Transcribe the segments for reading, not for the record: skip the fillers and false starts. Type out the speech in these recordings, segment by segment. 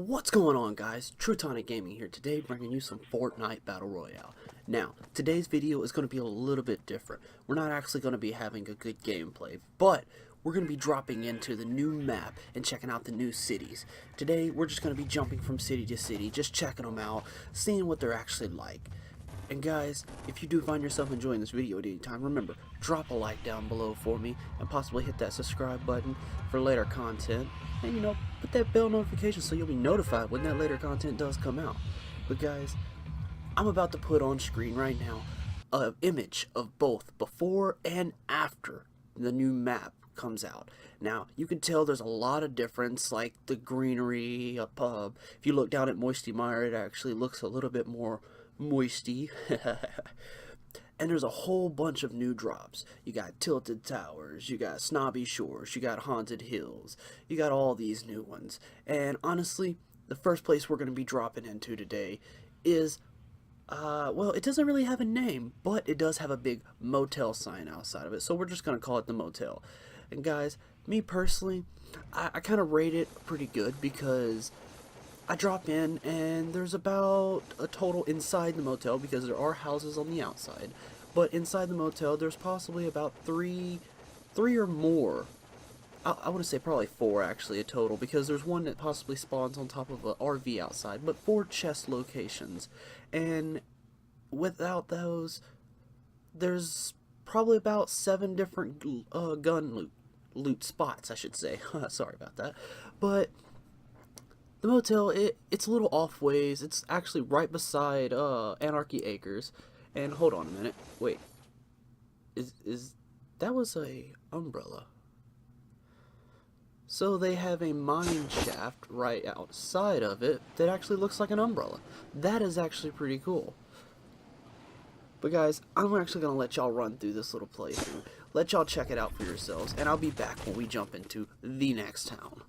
What's going on, guys? True.Tonic.Gaming here today, bringing you some Fortnite Battle Royale. Now, today's video is going to be a little bit different. We're not actually going to be having a good gameplay, but we're going to be dropping into the new map and checking out the new cities. Today, we're just going to be jumping from city to city, just checking them out, seeing what they're actually like. And guys, if you do find yourself enjoying this video at any time, remember, drop a like down below for me, and possibly hit that subscribe button for later content. And put that bell notification so you'll be notified when that later content does come out. But guys, I'm about to put on screen right now an image of both before and after the new map comes out. Now, you can tell there's a lot of difference, like the greenery up. If you look down at Moisty Mire, it actually looks a little bit more moisty. And there's a whole bunch of new drops. You got Tilted Towers, you got Snobby Shores, you got Haunted Hills, you got all these new ones. And honestly, the first place we're going to be dropping into today is, well, it doesn't really have a name, but it does have a big motel sign outside of it, so we're just going to call it the Motel. And guys, me personally, I kind of rate it pretty good because I drop in and there's about a total inside the motel, because there are houses on the outside, but inside the motel there's possibly about three or more. I want to say probably four actually a total, because there's one that possibly spawns on top of an RV outside, but 4 chest locations. And without those, there's probably about 7 different gun loot spots, I should say. Sorry about that. But the motel, it's a little off ways. It's actually right beside Anarchy Acres. And hold on a minute. Wait. Is that was a umbrella. So they have a mine shaft right outside of it that actually looks like an umbrella. That is actually pretty cool. But guys, I'm actually going to let y'all run through this little playthrough. Let y'all check it out for yourselves, and I'll be back when we jump into the next town.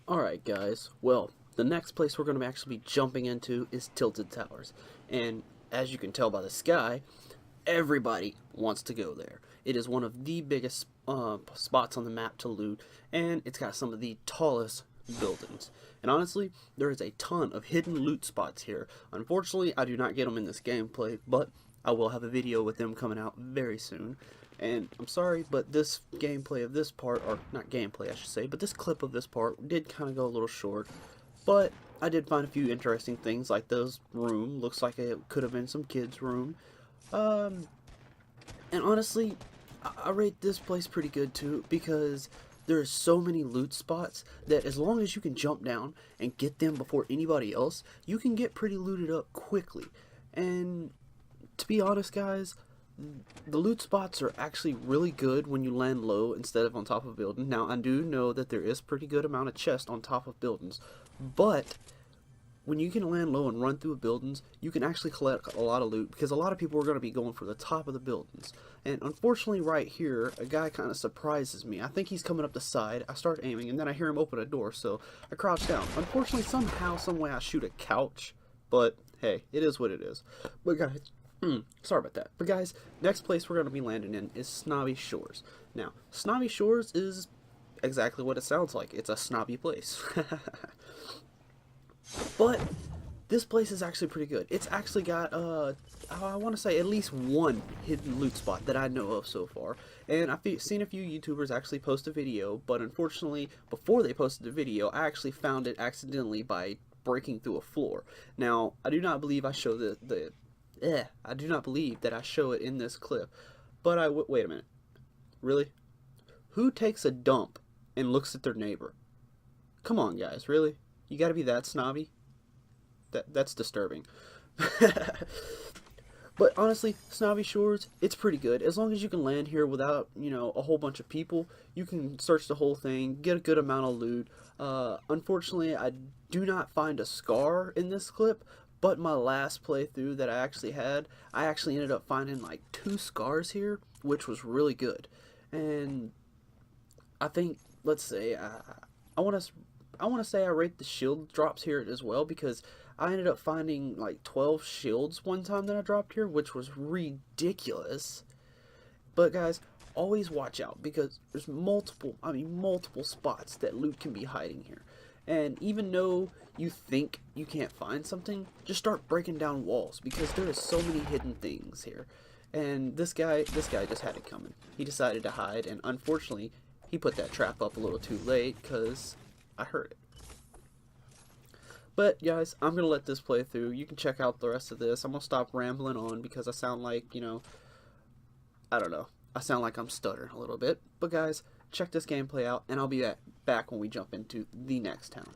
Alright guys, well, the next place we're going to actually be jumping into is Tilted Towers. And as you can tell by the sky, everybody wants to go there. It is one of the biggest spots on the map to loot, and it's got some of the tallest buildings. And honestly, there is a ton of hidden loot spots here. Unfortunately, I do not get them in this gameplay, but I will have a video with them coming out very soon. And I'm sorry, but this gameplay of this part, or not gameplay I should say, but this clip of this part did kind of go a little short. But I did find a few interesting things, like this room. Looks like it could have been some kids' room. And honestly, I rate this place pretty good too, because there's so many loot spots that as long as you can jump down and get them before anybody else, you can get pretty looted up quickly. And to be honest guys, the loot spots are actually really good when you land low instead of on top of a building. Now, I do know that there is pretty good amount of chests on top of buildings, but when you can land low and run through buildings, you can actually collect a lot of loot, because a lot of people are going to be going for the top of the buildings. And unfortunately right here, a guy kind of surprises me. I think he's coming up the side. I start aiming, and then I hear him open a door, so I crouch down. Unfortunately, somehow, someway I shoot a couch, but hey, it is what it is. But guys, sorry about that. But guys, next place we're going to be landing in is Snobby Shores. Now, Snobby Shores is exactly what it sounds like. It's a snobby place. But this place is actually pretty good. It's actually got, I want to say at least one hidden loot spot that I know of so far. And I've seen a few YouTubers actually post a video, but unfortunately, before they posted the video, I actually found it accidentally by breaking through a floor. Now, I do not believe I show I do not believe that I show it in this clip. But wait a minute. Really? Who takes a dump and looks at their neighbor? Come on, guys, really? You gotta be that snobby? That's disturbing. But honestly, Snobby Shores, it's pretty good. As long as you can land here without, a whole bunch of people, you can search the whole thing, get a good amount of loot. Unfortunately, I do not find a scar in this clip, but my last playthrough that I actually had, I actually ended up finding like 2 scars here, which was really good. And I think, let's say, I want to say I rate the shield drops here as well, because I ended up finding like 12 shields one time that I dropped here, which was ridiculous. But guys, always watch out, because there's multiple spots that loot can be hiding here. And even though you think you can't find something, just start breaking down walls, because there is so many hidden things here. And this guy just had it coming. He decided to hide, and unfortunately, he put that trap up a little too late, because I heard it. But guys, I'm gonna let this play through. You can check out the rest of this. I'm gonna stop rambling on because I sound like, I don't know. I sound like I'm stuttering a little bit. But guys, check this gameplay out, and I'll be back when we jump into the next town.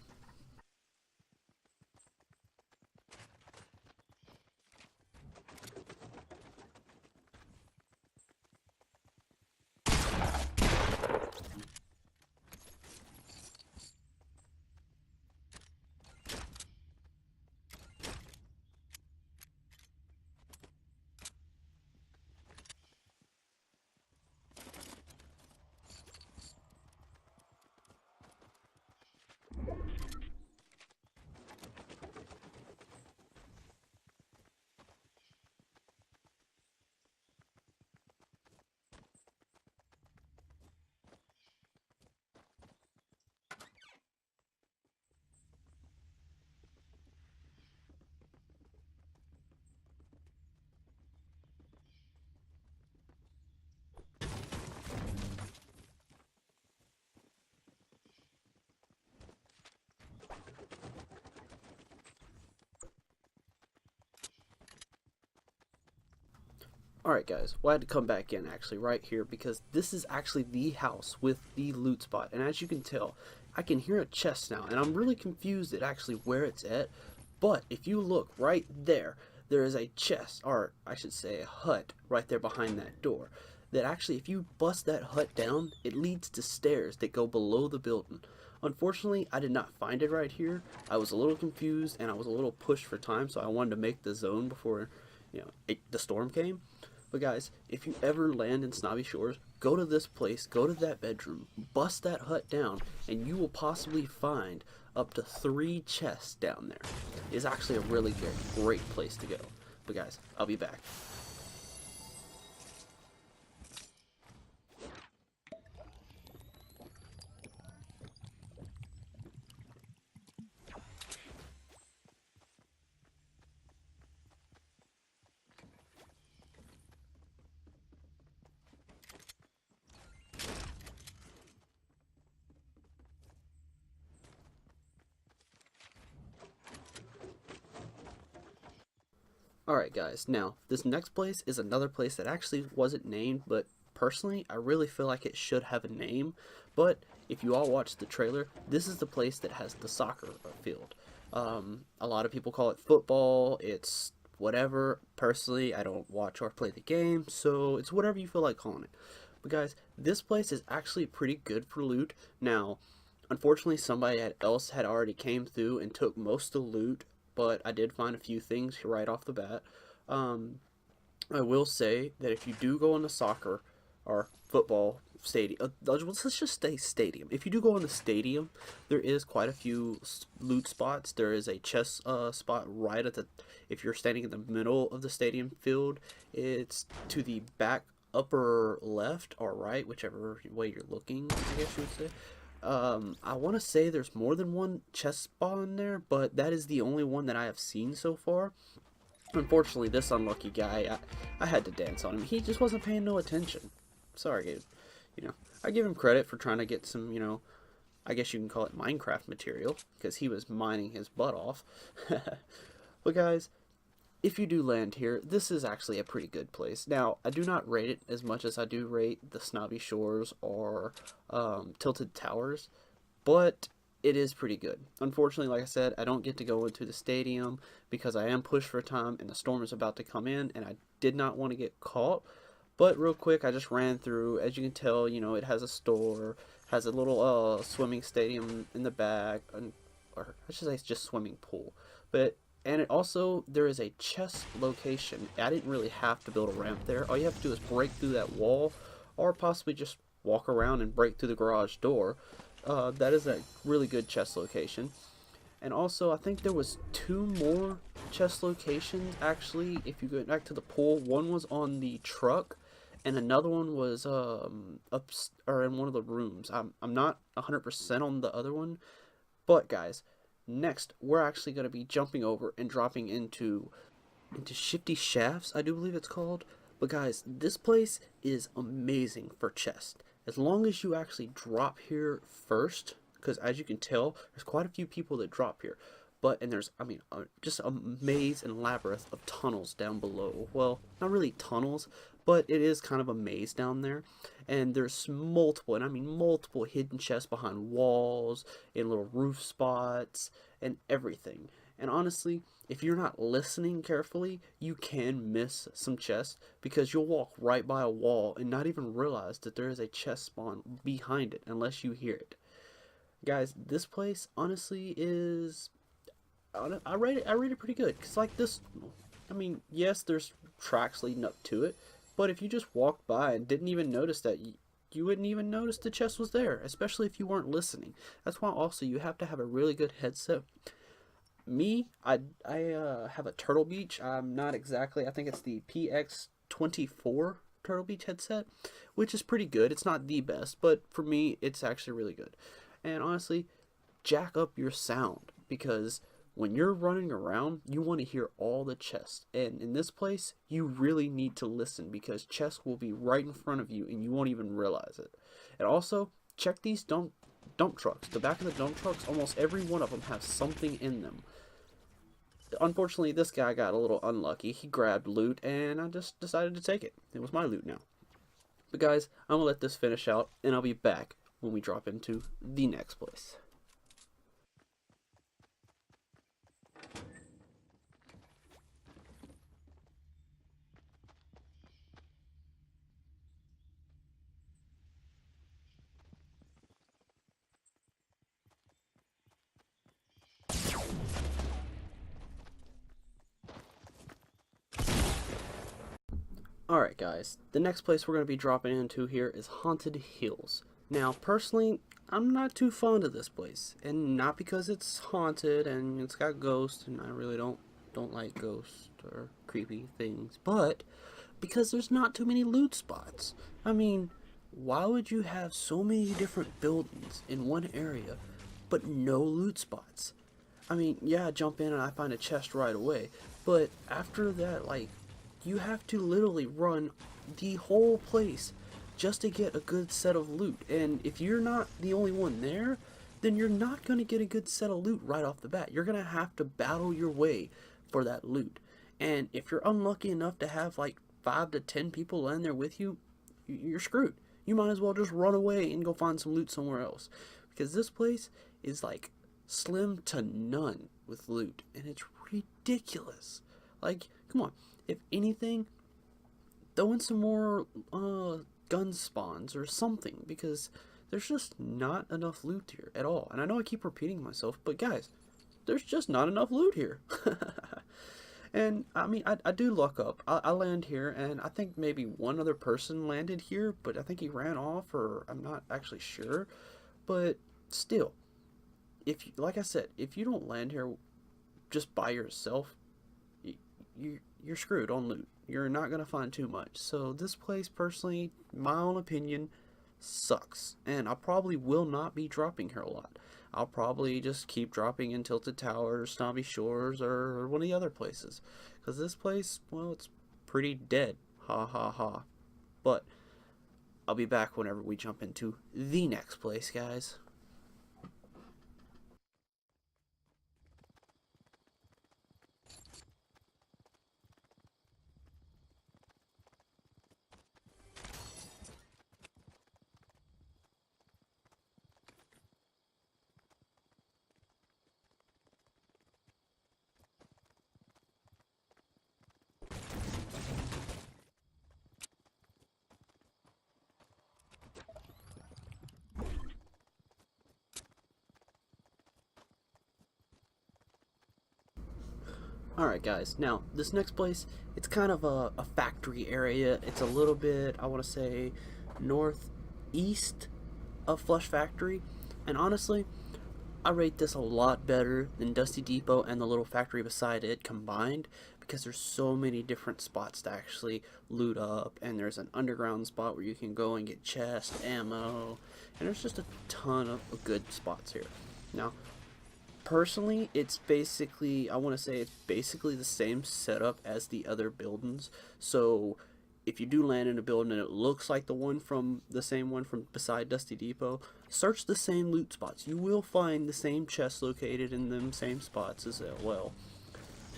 Alright guys, well I had to come back in actually right here, because this is actually the house with the loot spot. And as you can tell, I can hear a chest now, and I'm really confused at actually where it's at. But if you look right there, there is a chest, or I should say a hut, right there behind that door. That actually, if you bust that hut down, it leads to stairs that go below the building. Unfortunately, I did not find it right here. I was a little confused, and I was a little pushed for time, so I wanted to make the zone before, the storm came. But guys, if you ever land in Snobby Shores, go to this place, go to that bedroom, bust that hut down, and you will possibly find up to 3 chests down there. It's actually a really great place to go. But guys, I'll be back. Alright guys, now, this next place is another place that actually wasn't named, but personally, I really feel like it should have a name. But if you all watched the trailer, this is the place that has the soccer field. A lot of people call it football, it's whatever. Personally, I don't watch or play the game, so it's whatever you feel like calling it. But guys, this place is actually pretty good for loot. Now, unfortunately, somebody else had already came through and took most of the loot, but I did find a few things right off the bat. Um, I will say that if you do go in the soccer or football stadium, let's just say stadium. If you do go in the stadium, there is quite a few loot spots. There is a chest spot right at the, if you're standing in the middle of the stadium field, it's to the back upper left or right, whichever way you're looking, I guess you would say. I want to say there's more than one chest spawn there, but that is the only one that I have seen so far. Unfortunately, this unlucky guy, I had to dance on him. He just wasn't paying no attention. Sorry, dude. I give him credit for trying to get some, I guess you can call it Minecraft material, because he was mining his butt off. But guys, if you do land here, this is actually a pretty good place. Now, I do not rate it as much as I do rate the Snobby Shores or Tilted Towers, but it is pretty good. Unfortunately, like I said, I don't get to go into the stadium because I am pushed for time and the storm is about to come in, and I did not want to get caught. But real quick, I just ran through. As you can tell, it has a store, has a little swimming stadium in the back, or I should say it's just swimming pool. And it also, there is a chest location. I didn't really have to build a ramp there. All you have to do is break through that wall, or possibly just walk around and break through the garage door. That is a really good chest location. And also, I think there was 2 more chest locations, actually, if you go back to the pool. One was on the truck, and another one was up or in one of the rooms. I'm not 100% on the other one, but guys, next we're actually going to be jumping over and dropping into Shifty Shafts, I do believe it's called. But guys, this place is amazing for chest. As long as you actually drop here first, because as you can tell, there's quite a few people that drop here. And there's, just a maze and labyrinth of tunnels down below. Well, not really tunnels, but it is kind of a maze down there. And there's multiple, and I mean multiple hidden chests behind walls, in little roof spots, and everything. And honestly, if you're not listening carefully, you can miss some chests because you'll walk right by a wall and not even realize that there is a chest spawn behind it unless you hear it. Guys, this place honestly is, I rate it pretty good, because like this, yes, there's tracks leading up to it, but if you just walked by and didn't even notice that, you wouldn't even notice the chest was there, especially if you weren't listening. That's why also you have to have a really good headset. I have a Turtle Beach. I'm not exactly, I think it's the PX24 Turtle Beach headset, which is pretty good. It's not the best, but for me, it's actually really good. And honestly, jack up your sound, because when you're running around, you want to hear all the chests. And in this place, you really need to listen, because chests will be right in front of you and you won't even realize it. And also, check these dump trucks. The back of the dump trucks, almost every one of them has something in them. Unfortunately, this guy got a little unlucky. He grabbed loot, and I just decided to take it. It was my loot now. But guys, I'm going to let this finish out, and I'll be back when we drop into the next place. Alright guys, the next place we're going to be dropping into here is Haunted Hills. Now, personally, I'm not too fond of this place, and not because it's haunted and it's got ghosts, and I really don't like ghosts or creepy things, but because there's not too many loot spots. Why would you have so many different buildings in one area, but no loot spots? Yeah, I jump in and I find a chest right away, but after that, you have to literally run the whole place just to get a good set of loot. And if you're not the only one there, then you're not going to get a good set of loot right off the bat. You're going to have to battle your way for that loot. And if you're unlucky enough to have like 5 to 10 people land there with you, you're screwed. You might as well just run away and go find some loot somewhere else, because this place is like slim to none with loot, and it's ridiculous. Come on. If anything, throw in some more gun spawns or something, because there's just not enough loot here at all. And I know I keep repeating myself, but guys, there's just not enough loot here. And I do luck up. I land here, and I think maybe one other person landed here, but I think he ran off, or I'm not actually sure. But still, like I said, if you don't land here just by yourself, you're screwed on loot. You're not going to find too much. So this place, personally, my own opinion, sucks, and I probably will not be dropping here a lot. I'll probably just keep dropping in Tilted Towers, Snobby Shores, or one of the other places. Because this place, well, it's pretty dead. Ha ha ha. But I'll be back whenever we jump into the next place, guys. Alright guys, now this next place, it's kind of a factory area. It's a little bit, I want to say, northeast of Flush Factory. And honestly, I rate this a lot better than Dusty Depot and the little factory beside it combined, because there's so many different spots to actually loot up, and there's an underground spot where you can go and get chest, ammo, and there's just a ton of good spots here. Now, personally, it's basically, I want to say it's basically the same setup as the other buildings. So if you do land in a building and it looks like the same one from beside Dusty Depot, search the same loot spots. You will find the same chests located in them same spots as well.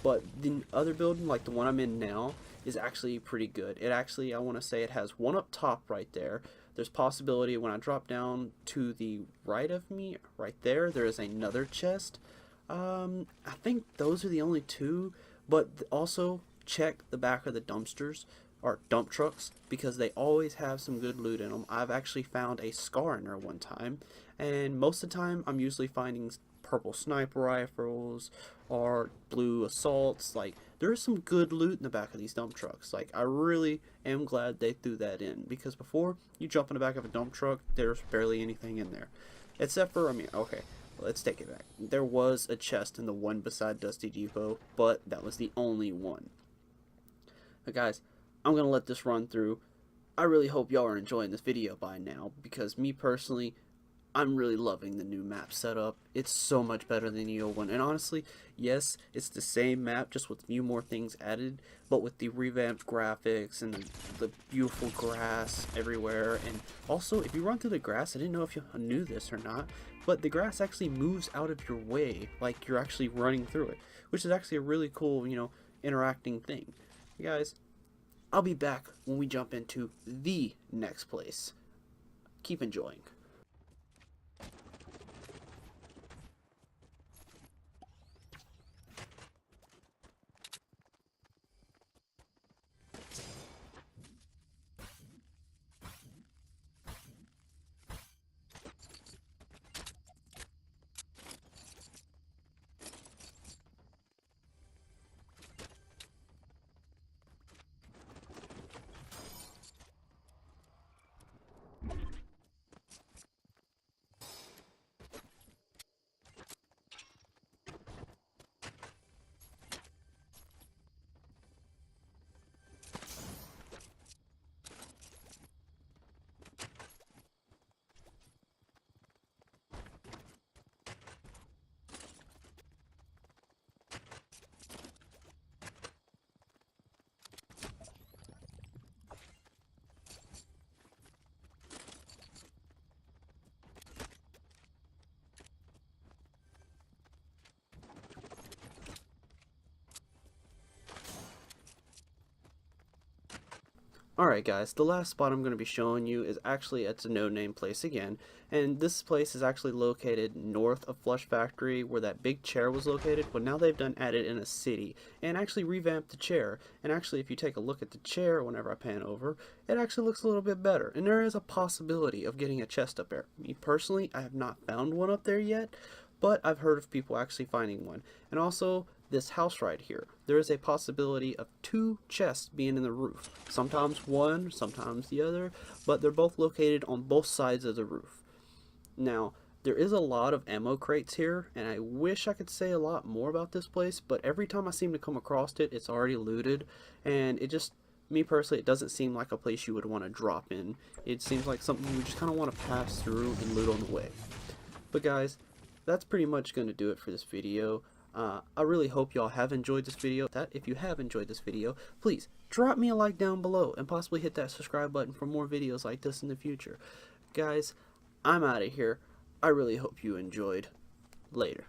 But the other building, like the one I'm in now, is actually pretty good. It actually, I want to say it has one up top right there. There's possibility when I drop down to the right of me, right there, there is another chest. I think those are the only two, but also check the back of the dumpsters or dump trucks, because they always have some good loot in them. I've actually found a scar in there one time, and most of the time I'm usually finding purple sniper rifles or blue assaults. Like, there's some good loot in the back of these dump trucks. Like, I really am glad they threw that in, because before, you jump in the back of a dump truck, there's barely anything in there, except for, I mean, okay, let's take it back. There was a chest in the one beside Dusty Depot, but that was the only one. But guys, I'm gonna let this run through. I really hope y'all are enjoying this video by now, because me personally, I'm really loving the new map setup. It's so much better than the old one. And honestly, yes, it's the same map, just with a few more things added, but with the revamped graphics and the beautiful grass everywhere. And also, if you run through the grass, I didn't know if you knew this or not, but the grass actually moves out of your way, like you're actually running through it, which is actually a really cool, interacting thing. You guys, I'll be back when we jump into the next place. Keep enjoying. Alright guys, the last spot I'm going to be showing you is actually at a no-name place again, and this place is actually located north of Flush Factory, where that big chair was located, but now they've done added in a city, and actually revamped the chair. And actually, if you take a look at the chair whenever I pan over, it actually looks a little bit better, and there is a possibility of getting a chest up there. Me personally, I have not found one up there yet, but I've heard of people actually finding one. And also, this house right here, there is a possibility of two chests being in the roof. Sometimes one, sometimes the other, but they're both located on both sides of the roof. Now, there is a lot of ammo crates here, and I wish I could say a lot more about this place, but every time I seem to come across it, it's already looted, and it just me personally, it doesn't seem like a place you would want to drop in. It seems like something you would just kind of want to pass through and loot on the way. But guys, that's pretty much going to do it for this video. I really hope y'all have enjoyed this video. If you have enjoyed this video, please drop me a like down below and possibly hit that subscribe button for more videos like this in the future. Guys, I'm out of here. I really hope you enjoyed. Later.